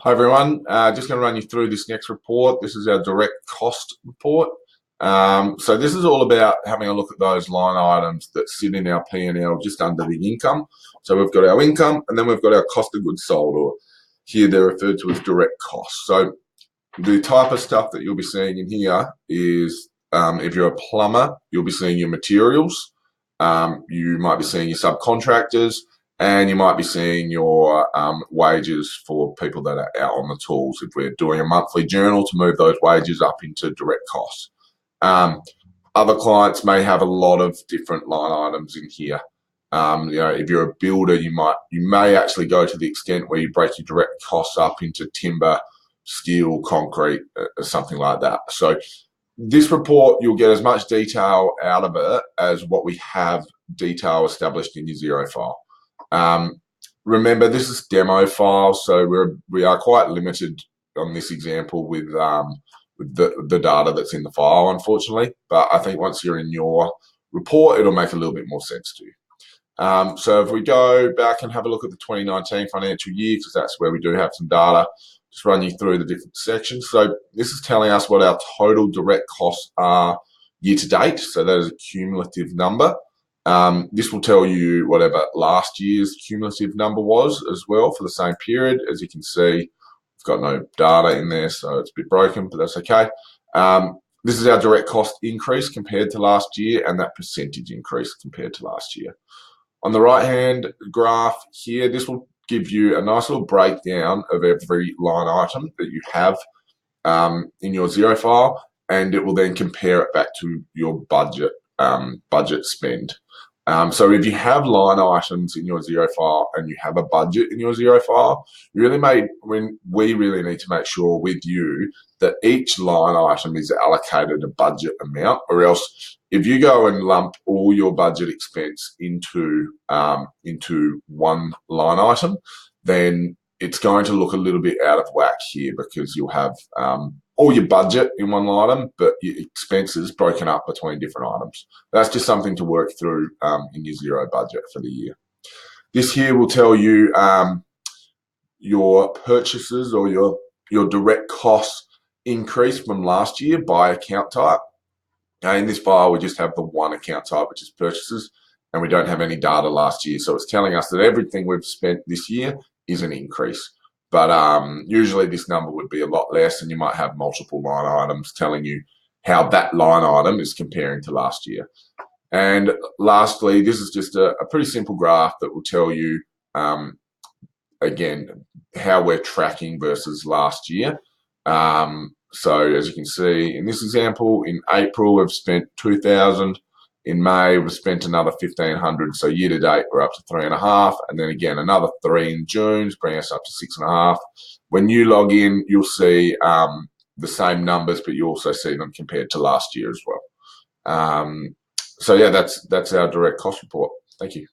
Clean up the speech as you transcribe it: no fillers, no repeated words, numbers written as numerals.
Hi everyone, just going to run you through this next report. This is our direct cost report. So this is all about having a look at those line items that sit in our P&L just under the income. So we've got our income and then we've got our cost of goods sold, or here they're referred to as direct costs. So the type of stuff that you'll be seeing in here is if you're a plumber, you'll be seeing your materials, you might be seeing your subcontractors, and you might be seeing your wages for people that are out on the tools if we're doing a monthly journal to move those wages up into direct costs. Other clients may have a lot of different line items in here. If you're a builder, you may actually go to the extent where you break your direct costs up into timber, steel, concrete, something like that. So this report, you'll get as much detail out of it as what we have detail established in your zero file. Remember, this is demo file, so we are quite limited on this example with the data that's in the file, unfortunately. But I think once you're in your report, it'll make a little bit more sense to you. So if we go back and have a look at the 2019 financial year, because that's where we do have some data, just run you through the different sections. So this is telling us what our total direct costs are year to date. So that is a cumulative number. This will tell you whatever last year's cumulative number was as well for the same period. As you can see, we've got no data in there, so it's a bit broken, but that's okay. This is our direct cost increase compared to last year and that percentage increase compared to last year. On the right-hand graph here, this will give you a nice little breakdown of every line item that you have in your zero file, and it will then compare it back to your budget spend. So if you have line items in your zero file and you have a budget in your zero file, we really need to make sure with you that each line item is allocated a budget amount, or else if you go and lump all your budget expense into one line item, then it's going to look a little bit out of whack here, because you'll have all your budget in one item, but your expenses broken up between different items. That's just something to work through in your zero budget for the year. This here will tell you your purchases or your direct costs increase from last year by account type. Now in this file, we just have the one account type, which is purchases, and we don't have any data last year. So it's telling us that everything we've spent this year is an increase. But usually this number would be a lot less, and you might have multiple line items telling you how that line item is comparing to last year. And lastly, this is just a pretty simple graph that will tell you, again, how we're tracking versus last year. So as you can see in this example, in April, we've spent 2,000. In May, we've spent another 1,500. So year to date, we're up to 3.5. And then again, another 3 in June, bringing us up to 6.5. When you log in, you'll see the same numbers, but you also see them compared to last year as well. So yeah, that's our direct cost report. Thank you.